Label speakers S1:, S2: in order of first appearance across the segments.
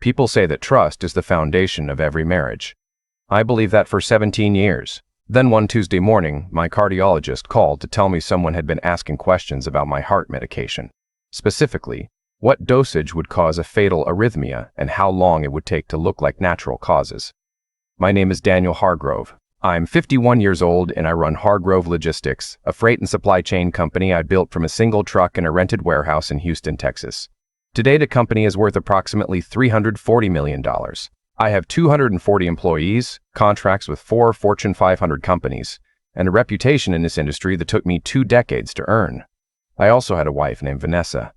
S1: People say that trust is the foundation of every marriage. I believe that for 17 years. Then one Tuesday morning, my cardiologist called to tell me someone had been asking questions about my heart medication. Specifically, what dosage would cause a fatal arrhythmia and how long it would take to look like natural causes. My name is Daniel Hargrove. I'm 51 years old and I run Hargrove Logistics, a freight and supply chain company I built from a single truck in a rented warehouse in Houston, Texas. Today, the company is worth approximately $340 million. I have 240 employees, contracts with 4 Fortune 500 companies, and a reputation in this industry that took me 2 decades to earn. I also had a wife named Vanessa.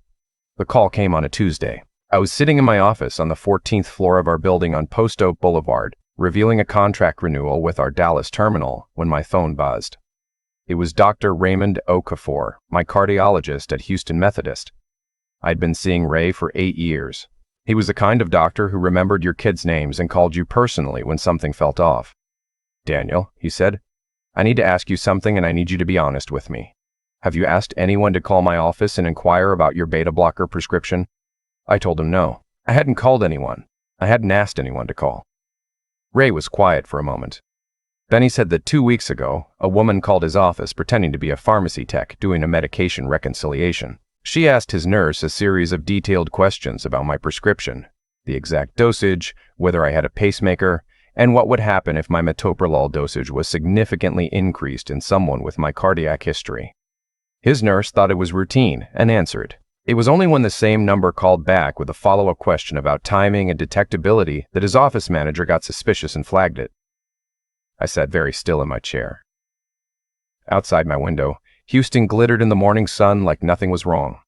S1: The call came on a Tuesday. I was sitting in my office on the 14th floor of our building on Post Oak Boulevard, reviewing a contract renewal with our Dallas terminal when my phone buzzed. It was Dr. Raymond Okafor, my cardiologist at Houston Methodist. I'd been seeing Ray for 8 years. He was the kind of doctor who remembered your kids' names and called you personally when something felt off. "Daniel," he said, "I need to ask you something and I need you to be honest with me. Have you asked anyone to call my office and inquire about your beta blocker prescription?" I told him no. I hadn't called anyone. I hadn't asked anyone to call. Ray was quiet for a moment. Then he said that 2 weeks ago, a woman called his office pretending to be a pharmacy tech doing a medication reconciliation. She asked his nurse a series of detailed questions about my prescription, the exact dosage, whether I had a pacemaker, and what would happen if my metoprolol dosage was significantly increased in someone with my cardiac history. His nurse thought it was routine and answered. It was only when the same number called back with a follow-up question about timing and detectability that his office manager got suspicious and flagged it. I sat very still in my chair. Outside my window, Houston glittered in the morning sun like nothing was wrong.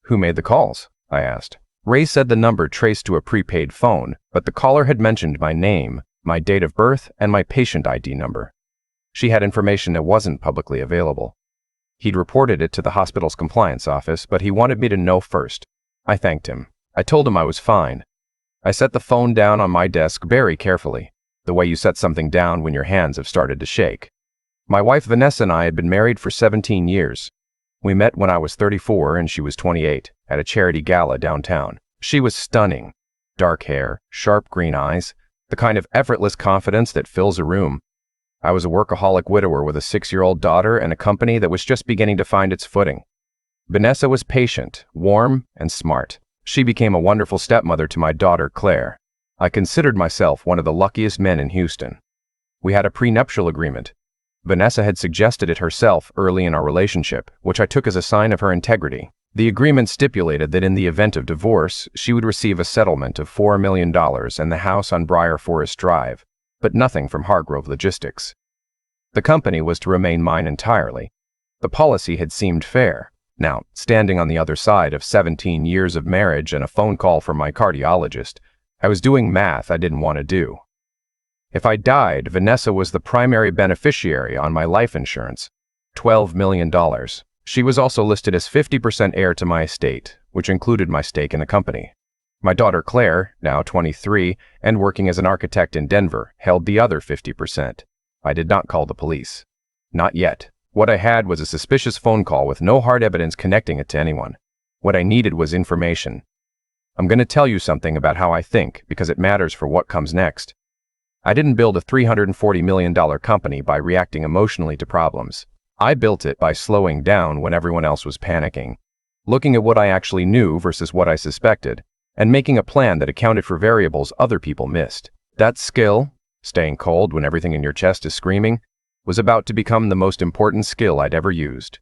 S1: "Who made the calls?" I asked. Ray said the number traced to a prepaid phone, but the caller had mentioned my name, my date of birth, and my patient ID number. She had information that wasn't publicly available. He'd reported it to the hospital's compliance office, but he wanted me to know first. I thanked him. I told him I was fine. I set the phone down on my desk very carefully, the way you set something down when your hands have started to shake. My wife Vanessa and I had been married for 17 years. We met when I was 34 and she was 28, at a charity gala downtown. She was stunning. Dark hair, sharp green eyes, the kind of effortless confidence that fills a room. I was a workaholic widower with a 6-year-old daughter and a company that was just beginning to find its footing. Vanessa was patient, warm, and smart. She became a wonderful stepmother to my daughter, Claire. I considered myself one of the luckiest men in Houston. We had a prenuptial agreement. Vanessa had suggested it herself early in our relationship, which I took as a sign of her integrity. The agreement stipulated that in the event of divorce, she would receive a settlement of $4 million and the house on Briar Forest Drive, but nothing from Hargrove Logistics. The company was to remain mine entirely. The policy had seemed fair. Now, standing on the other side of 17 years of marriage and a phone call from my cardiologist, I was doing math I didn't want to do. If I died, Vanessa was the primary beneficiary on my life insurance, $12 million. She was also listed as 50% heir to my estate, which included my stake in the company. My daughter Claire, now 23 and working as an architect in Denver, held the other 50%. I did not call the police. Not yet. What I had was a suspicious phone call with no hard evidence connecting it to anyone. What I needed was information. I'm going to tell you something about how I think because it matters for what comes next. I didn't build a $340 million company by reacting emotionally to problems. I built it by slowing down when everyone else was panicking, looking at what I actually knew versus what I suspected, and making a plan that accounted for variables other people missed. That skill, staying cold when everything in your chest is screaming, was about to become the most important skill I'd ever used.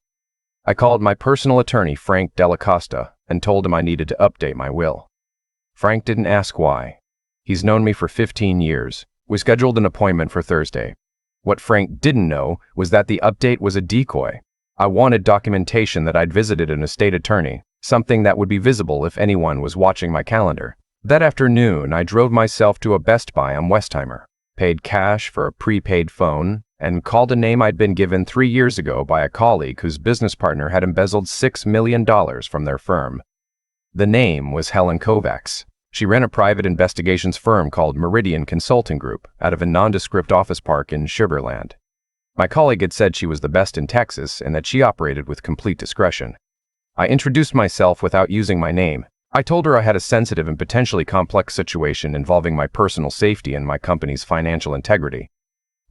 S1: I called my personal attorney, Frank Della Costa, and told him I needed to update my will. Frank didn't ask why. He's known me for 15 years. We scheduled an appointment for Thursday. What Frank didn't know was that the update was a decoy. I wanted documentation that I'd visited an estate attorney, something that would be visible if anyone was watching my calendar. That afternoon, I drove myself to a Best Buy on Westheimer, paid cash for a prepaid phone, and called a name I'd been given 3 years ago by a colleague whose business partner had embezzled $6 million from their firm. The name was Helen Kovacs. She ran a private investigations firm called Meridian Consulting Group out of a nondescript office park in Sugar Land. My colleague had said she was the best in Texas and that she operated with complete discretion. I introduced myself without using my name. I told her I had a sensitive and potentially complex situation involving my personal safety and my company's financial integrity.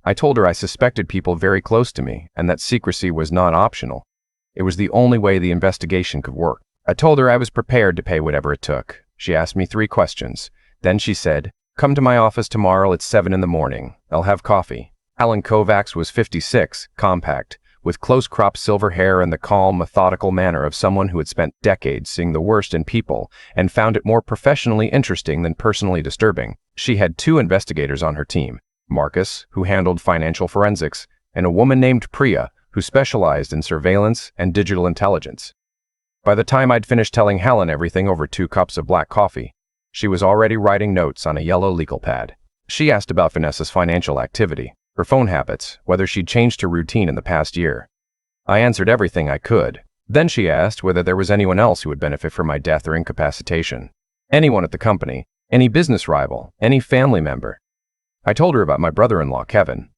S1: I told her I suspected people very close to me and that secrecy was not optional. It was the only way the investigation could work. I told her I was prepared to pay whatever it took. She asked me 3 questions. Then she said, "Come to my office tomorrow at 7 in the morning. I'll have coffee." Alan Kovacs was 56, compact, with close-cropped silver hair and the calm, methodical manner of someone who had spent decades seeing the worst in people and found it more professionally interesting than personally disturbing. She had 2 investigators on her team, Marcus, who handled financial forensics, and a woman named Priya, who specialized in surveillance and digital intelligence. By the time I'd finished telling Helen everything over 2 cups of black coffee, she was already writing notes on a yellow legal pad. She asked about Vanessa's financial activity, her phone habits, whether she'd changed her routine in the past year. I answered everything I could. Then she asked whether there was anyone else who would benefit from my death or incapacitation. Anyone at the company, any business rival, any family member. I told her about my brother-in-law, Kevin,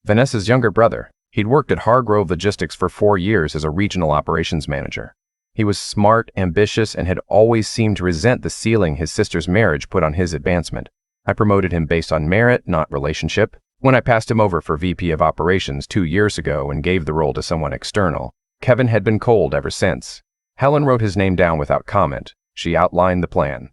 S1: Vanessa's younger brother. He'd worked at Hargrove Logistics for 4 years as a regional operations manager. He was smart, ambitious, and had always seemed to resent the ceiling his sister's marriage put on his advancement. I promoted him based on merit, not relationship. When I passed him over for VP of Operations 2 years ago and gave the role to someone external, Kevin had been cold ever since. Helen wrote his name down without comment. She outlined the plan.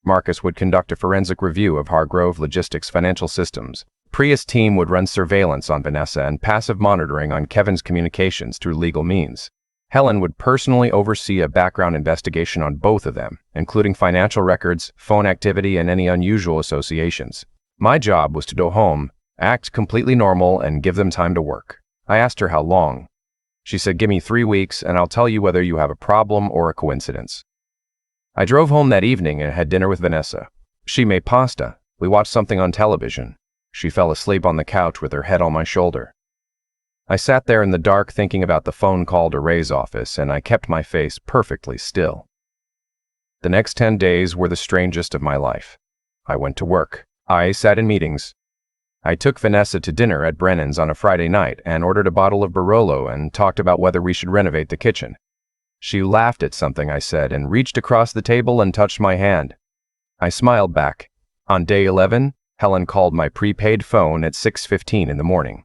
S1: Marcus would conduct a forensic review of Hargrove Logistics' financial systems. Priya's team would run surveillance on Vanessa and passive monitoring on Kevin's communications through legal means. Helen would personally oversee a background investigation on both of them, including financial records, phone activity, and any unusual associations. My job was to go home, act completely normal, and give them time to work. I asked her how long. She said, "Give me 3 weeks, and I'll tell you whether you have a problem or a coincidence." I drove home that evening and had dinner with Vanessa. She made pasta. We watched something on television. She fell asleep on the couch with her head on my shoulder. I sat there in the dark thinking about the phone call to Ray's office, and I kept my face perfectly still. The next 10 days were the strangest of my life. I went to work. I sat in meetings. I took Vanessa to dinner at Brennan's on a Friday night and ordered a bottle of Barolo and talked about whether we should renovate the kitchen. She laughed at something I said and reached across the table and touched my hand. I smiled back. On day 11, Helen called my prepaid phone at 6:15 in the morning.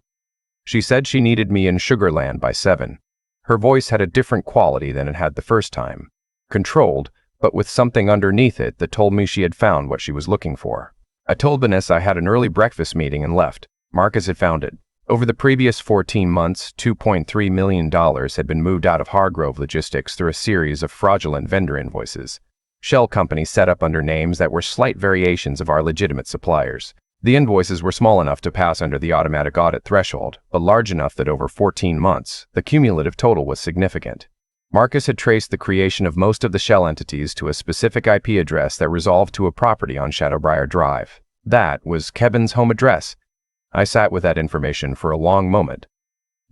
S1: She said she needed me in Sugarland by 7. Her voice had a different quality than it had the first time. Controlled, but with something underneath it that told me she had found what she was looking for. I told Vanessa I had an early breakfast meeting and left. Marcus had found it. Over the previous 14 months, $2.3 million had been moved out of Hargrove Logistics through a series of fraudulent vendor invoices. Shell companies set up under names that were slight variations of our legitimate suppliers. The invoices were small enough to pass under the automatic audit threshold, but large enough that over 14 months, the cumulative total was significant. Marcus had traced the creation of most of the Shell entities to a specific IP address that resolved to a property on Shadowbriar Drive. That was Kevin's home address. I sat with that information for a long moment.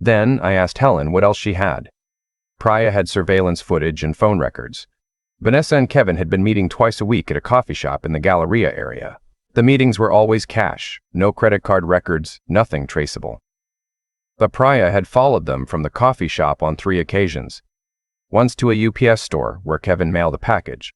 S1: Then I asked Helen what else she had. Priya had surveillance footage and phone records. Vanessa and Kevin had been meeting twice a week at a coffee shop in the Galleria area. The meetings were always cash, no credit card records, nothing traceable. But Priya had followed them from the coffee shop on 3 occasions. Once to a UPS store where Kevin mailed a package.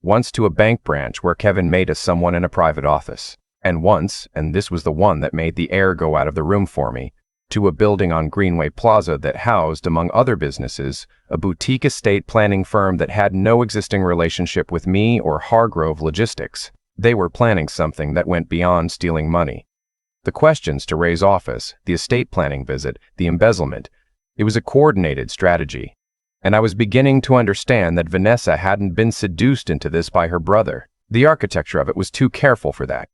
S1: Once to a bank branch where Kevin made us someone in a private office. And once, and this was the one that made the air go out of the room for me, to a building on Greenway Plaza that housed, among other businesses, a boutique estate planning firm that had no existing relationship with me or Hargrove Logistics. They were planning something that went beyond stealing money. The questions to Ray's office, the estate planning visit, the embezzlement, it was a coordinated strategy. And I was beginning to understand that Vanessa hadn't been seduced into this by her brother. The architecture of it was too careful for that.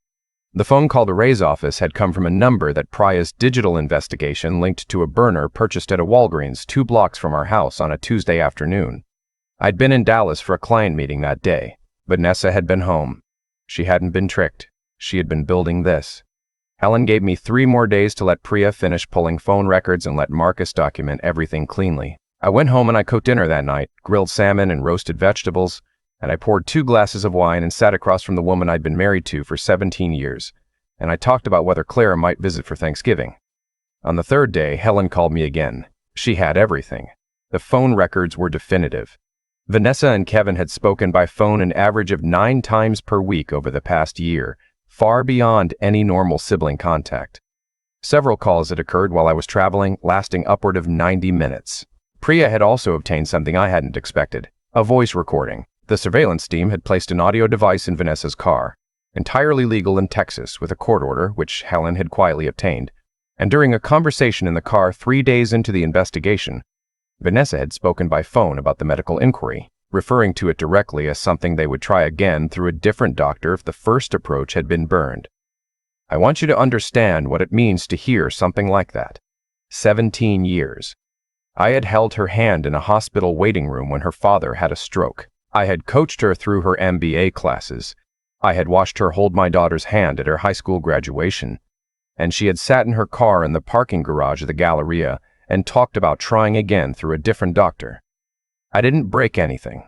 S1: The phone call to Ray's office had come from a number that Priya's digital investigation linked to a burner purchased at a Walgreens 2 blocks from our house on a Tuesday afternoon. I'd been in Dallas for a client meeting that day. Vanessa had been home. She hadn't been tricked. She had been building this. Helen gave me 3 more days to let Priya finish pulling phone records and let Marcus document everything cleanly. I went home and I cooked dinner that night, grilled salmon and roasted vegetables, and I poured 2 glasses of wine and sat across from the woman I'd been married to for 17 years, and I talked about whether Clara might visit for Thanksgiving. On the 3rd day, Helen called me again. She had everything. The phone records were definitive. Vanessa and Kevin had spoken by phone an average of 9 times per week over the past year, far beyond any normal sibling contact. Several calls had occurred while I was traveling, lasting upward of 90 minutes. Priya had also obtained something I hadn't expected, a voice recording. The surveillance team had placed an audio device in Vanessa's car, entirely legal in Texas with a court order, which Helen had quietly obtained. And during a conversation in the car 3 days into the investigation, Vanessa had spoken by phone about the medical inquiry, referring to it directly as something they would try again through a different doctor if the first approach had been burned. I want you to understand what it means to hear something like that. 17 years. I had held her hand in a hospital waiting room when her father had a stroke. I had coached her through her MBA classes. I had watched her hold my daughter's hand at her high school graduation. And she had sat in her car in the parking garage of the Galleria and talked about trying again through a different doctor. I didn't break anything.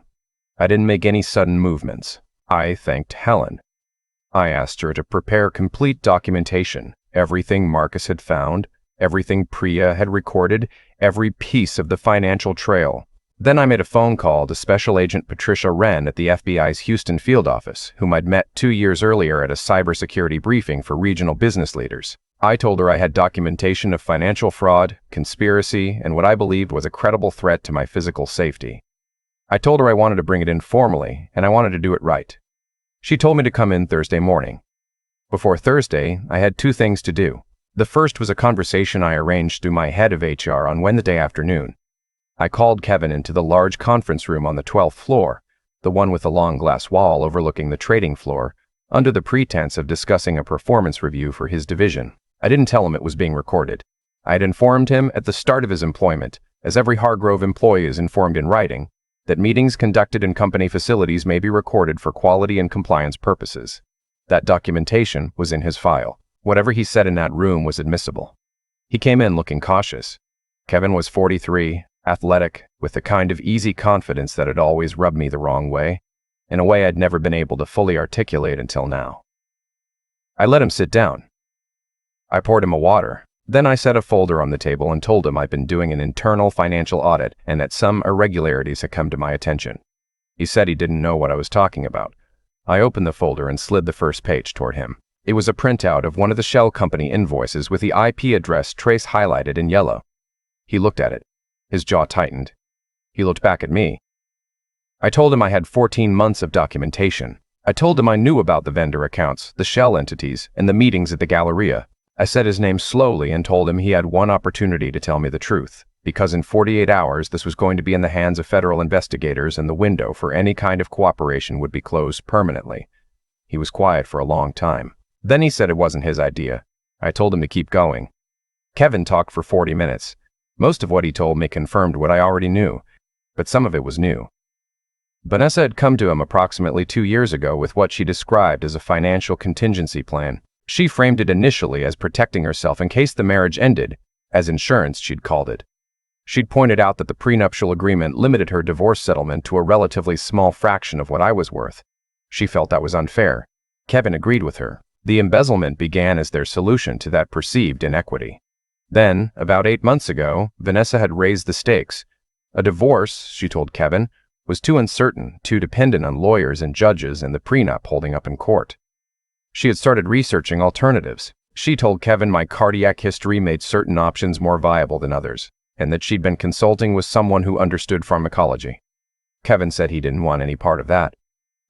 S1: I didn't make any sudden movements. I thanked Helen. I asked her to prepare complete documentation, everything Marcus had found, everything Priya had recorded, every piece of the financial trail. Then I made a phone call to Special Agent Patricia Wren at the FBI's Houston field office, whom I'd met 2 years earlier at a cybersecurity briefing for regional business leaders. I told her I had documentation of financial fraud, conspiracy, and what I believed was a credible threat to my physical safety. I told her I wanted to bring it in formally, and I wanted to do it right. She told me to come in Thursday morning. Before Thursday, I had 2 things to do. The first was a conversation I arranged through my head of HR on Wednesday afternoon. I called Kevin into the large conference room on the 12th floor, the one with the long glass wall overlooking the trading floor, under the pretense of discussing a performance review for his division. I didn't tell him it was being recorded. I had informed him at the start of his employment, as every Hargrove employee is informed in writing, that meetings conducted in company facilities may be recorded for quality and compliance purposes. That documentation was in his file. Whatever he said in that room was admissible. He came in looking cautious. Kevin was 43, athletic, with the kind of easy confidence that had always rubbed me the wrong way, in a way I'd never been able to fully articulate until now. I let him sit down. I poured him a water. Then I set a folder on the table and told him I'd been doing an internal financial audit and that some irregularities had come to my attention. He said he didn't know what I was talking about. I opened the folder and slid the first page toward him. It was a printout of one of the shell company invoices with the IP address trace highlighted in yellow. He looked at it. His jaw tightened. He looked back at me. I told him I had 14 months of documentation. I told him I knew about the vendor accounts, the shell entities, and the meetings at the Galleria. I said his name slowly and told him he had one opportunity to tell me the truth, because in 48 hours this was going to be in the hands of federal investigators and the window for any kind of cooperation would be closed permanently. He was quiet for a long time. Then he said it wasn't his idea. I told him to keep going. Kevin talked for 40 minutes. Most of what he told me confirmed what I already knew, but some of it was new. Vanessa had come to him approximately 2 years ago with what she described as a financial contingency plan. She framed it initially as protecting herself in case the marriage ended, as insurance she'd called it. She'd pointed out that the prenuptial agreement limited her divorce settlement to a relatively small fraction of what I was worth. She felt that was unfair. Kevin agreed with her. The embezzlement began as their solution to that perceived inequity. Then, about 8 months ago, Vanessa had raised the stakes. A divorce, she told Kevin, was too uncertain, too dependent on lawyers and judges and the prenup holding up in court. She had started researching alternatives. She told Kevin my cardiac history made certain options more viable than others, and that she'd been consulting with someone who understood pharmacology. Kevin said he didn't want any part of that,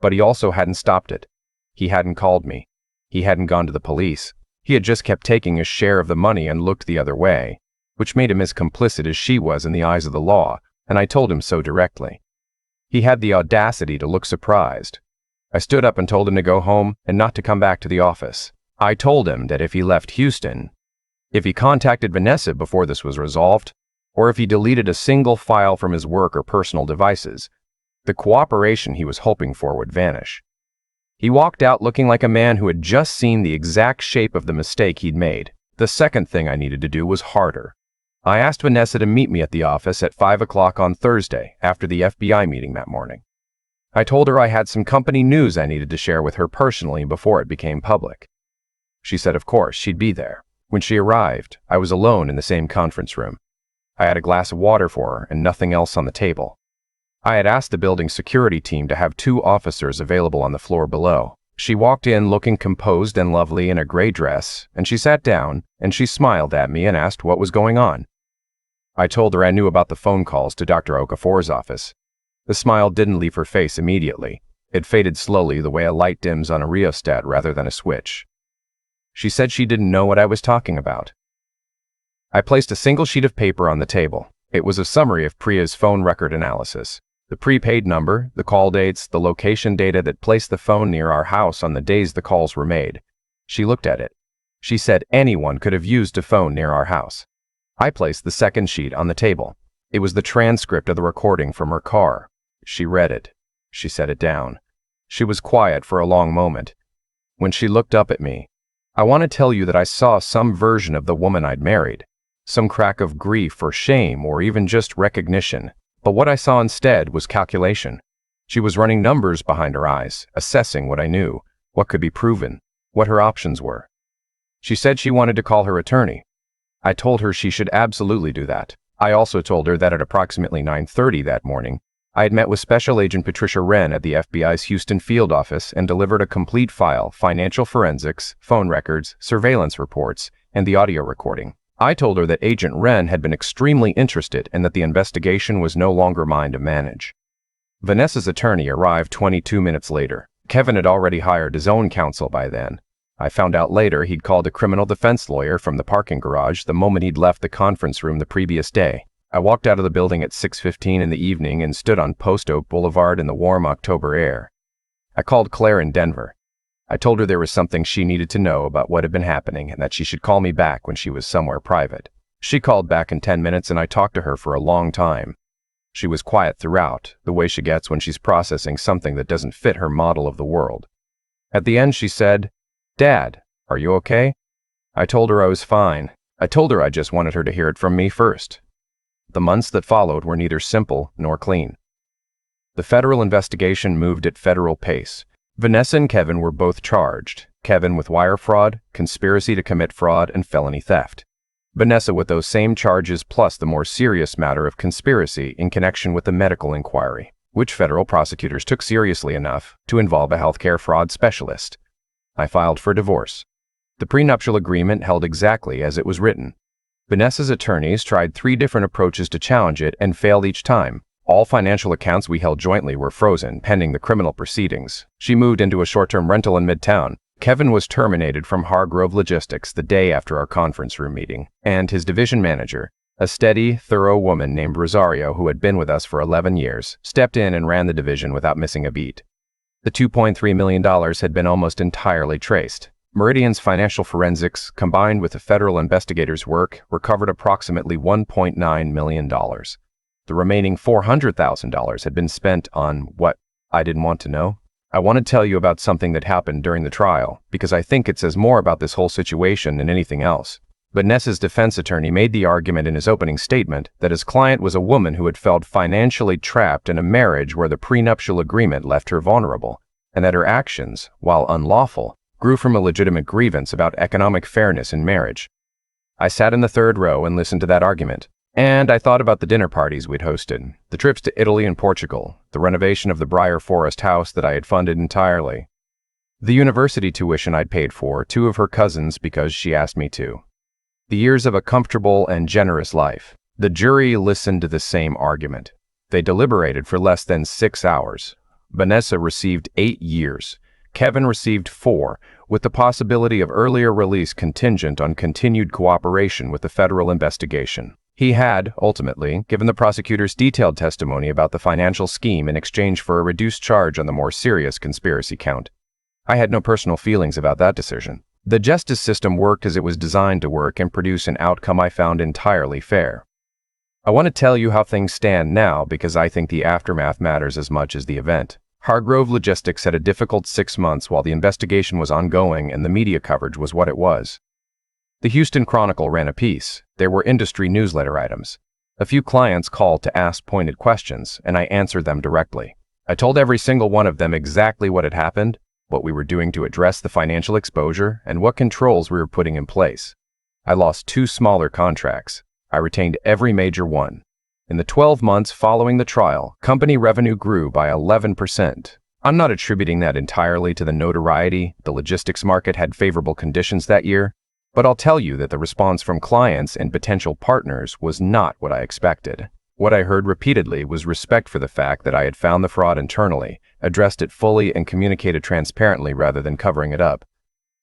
S1: but he also hadn't stopped it. He hadn't called me. He hadn't gone to the police. He had just kept taking his share of the money and looked the other way, which made him as complicit as she was in the eyes of the law, and I told him so directly. He had the audacity to look surprised. I stood up and told him to go home and not to come back to the office. I told him that if he left Houston, if he contacted Vanessa before this was resolved, or if he deleted a single file from his work or personal devices, the cooperation he was hoping for would vanish. He walked out looking like a man who had just seen the exact shape of the mistake he'd made. The second thing I needed to do was harder. I asked Vanessa to meet me at the office at 5 o'clock on Thursday after the FBI meeting that morning. I told her I had some company news I needed to share with her personally before it became public. She said of course she'd be there. When she arrived, I was alone in the same conference room. I had a glass of water for her and nothing else on the table. I had asked the building security team to have 2 officers available on the floor below. She walked in looking composed and lovely in a gray dress, and she sat down, and she smiled at me and asked what was going on. I told her I knew about the phone calls to Dr. Okafor's office. The smile didn't leave her face immediately. It faded slowly the way a light dims on a rheostat rather than a switch. She said she didn't know what I was talking about. I placed a single sheet of paper on the table. It was a summary of Priya's phone record analysis. The prepaid number, the call dates, the location data that placed the phone near our house on the days the calls were made. She looked at it. She said anyone could have used a phone near our house. I placed the second sheet on the table. It was the transcript of the recording from her car. She read it. She set it down. She was quiet for a long moment. When she looked up at me, I want to tell you that I saw some version of the woman I'd married. Some crack of grief or shame or even just recognition. But what I saw instead was calculation. She was running numbers behind her eyes, assessing what I knew, what could be proven, what her options were. She said she wanted to call her attorney. I told her she should absolutely do that. I also told her that at approximately 9:30 that morning, I had met with Special Agent Patricia Wren at the FBI's Houston field office and delivered a complete file, financial forensics, phone records, surveillance reports, and the audio recording. I told her that Agent Wren had been extremely interested and that the investigation was no longer mine to manage. Vanessa's attorney arrived 22 minutes later. Kevin had already hired his own counsel by then. I found out later he'd called a criminal defense lawyer from the parking garage the moment he'd left the conference room the previous day. I walked out of the building at 6:15 in the evening and stood on Post Oak Boulevard in the warm October air. I called Claire in Denver. I told her there was something she needed to know about what had been happening and that she should call me back when she was somewhere private. She called back in 10 minutes and I talked to her for a long time. She was quiet throughout, the way she gets when she's processing something that doesn't fit her model of the world. At the end she said, "Dad, are you okay?" I told her I was fine. I told her I just wanted her to hear it from me first. The months that followed were neither simple nor clean. The federal investigation moved at federal pace. Vanessa and Kevin were both charged, Kevin with wire fraud, conspiracy to commit fraud, and felony theft. Vanessa with those same charges plus the more serious matter of conspiracy in connection with the medical inquiry, which federal prosecutors took seriously enough to involve a healthcare fraud specialist. I filed for divorce. The prenuptial agreement held exactly as it was written. Vanessa's attorneys tried 3 different approaches to challenge it and failed each time. All financial accounts we held jointly were frozen pending the criminal proceedings. She moved into a short-term rental in Midtown. Kevin was terminated from Hargrove Logistics the day after our conference room meeting, and his division manager, a steady, thorough woman named Rosario who had been with us for 11 years, stepped in and ran the division without missing a beat. The $2.3 million had been almost entirely traced. Meridian's financial forensics, combined with the federal investigators' work, recovered approximately $1.9 million. The remaining $400,000 had been spent on what I didn't want to know. I want to tell you about something that happened during the trial, because I think it says more about this whole situation than anything else. Vanessa's defense attorney made the argument in his opening statement that his client was a woman who had felt financially trapped in a marriage where the prenuptial agreement left her vulnerable, and that her actions, while unlawful, grew from a legitimate grievance about economic fairness in marriage. I sat in the third row and listened to that argument. And I thought about the dinner parties we'd hosted, the trips to Italy and Portugal, the renovation of the Briar Forest house that I had funded entirely, the university tuition I'd paid for 2 of her cousins because she asked me to, the years of a comfortable and generous life. The jury listened to the same argument. They deliberated for less than 6 hours. Vanessa received 8 years. Kevin received 4, with the possibility of earlier release contingent on continued cooperation with the federal investigation. He had, ultimately, given the prosecutors detailed testimony about the financial scheme in exchange for a reduced charge on the more serious conspiracy count. I had no personal feelings about that decision. The justice system worked as it was designed to work and produce an outcome I found entirely fair. I want to tell you how things stand now because I think the aftermath matters as much as the event. Hargrove Logistics had a difficult 6 months while the investigation was ongoing and the media coverage was what it was. The Houston Chronicle ran a piece. There were industry newsletter items. A few clients called to ask pointed questions, and I answered them directly. I told every single one of them exactly what had happened, what we were doing to address the financial exposure, and what controls we were putting in place. I lost 2 smaller contracts. I retained every major one. In the 12 months following the trial, company revenue grew by 11%. I'm not attributing that entirely to the notoriety. The logistics market had favorable conditions that year, but I'll tell you that the response from clients and potential partners was not what I expected. What I heard repeatedly was respect for the fact that I had found the fraud internally, addressed it fully, and communicated transparently rather than covering it up.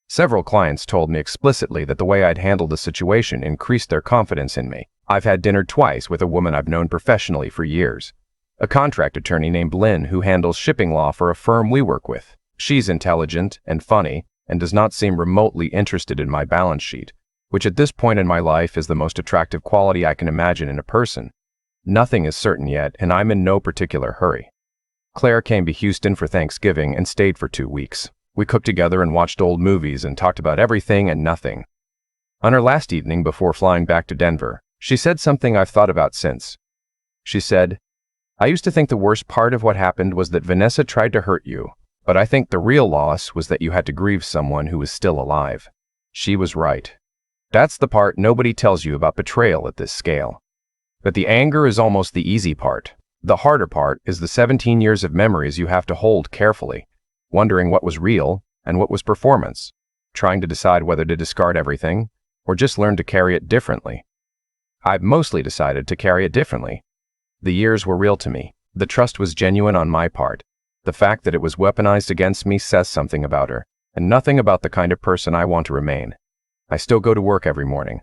S1: Several clients told me explicitly that the way I'd handled the situation increased their confidence in me. I've had dinner twice with a woman I've known professionally for years, a contract attorney named Lynn who handles shipping law for a firm we work with. She's intelligent and funny and does not seem remotely interested in my balance sheet, which at this point in my life is the most attractive quality I can imagine in a person. Nothing is certain yet, and I'm in no particular hurry. Claire came to Houston for Thanksgiving and stayed for 2 weeks. We cooked together and watched old movies and talked about everything and nothing. On her last evening before flying back to Denver, she said something I've thought about since. She said, "I used to think the worst part of what happened was that Vanessa tried to hurt you, but I think the real loss was that you had to grieve someone who was still alive." She was right. That's the part nobody tells you about betrayal at this scale. But the anger is almost the easy part. The harder part is the 17 years of memories you have to hold carefully, wondering what was real and what was performance, trying to decide whether to discard everything or just learn to carry it differently. I've mostly decided to carry it differently. The years were real to me. The trust was genuine on my part. The fact that it was weaponized against me says something about her, and nothing about the kind of person I want to remain. I still go to work every morning.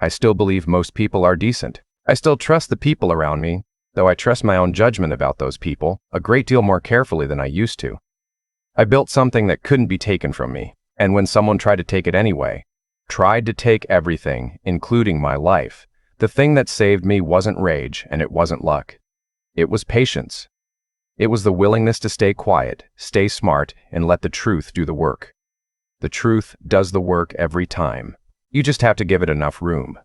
S1: I still believe most people are decent. I still trust the people around me, though I trust my own judgment about those people a great deal more carefully than I used to. I built something that couldn't be taken from me, and when someone tried to take it anyway, tried to take everything, including my life, the thing that saved me wasn't rage and it wasn't luck. It was patience. It was the willingness to stay quiet, stay smart, and let the truth do the work. The truth does the work every time. You just have to give it enough room.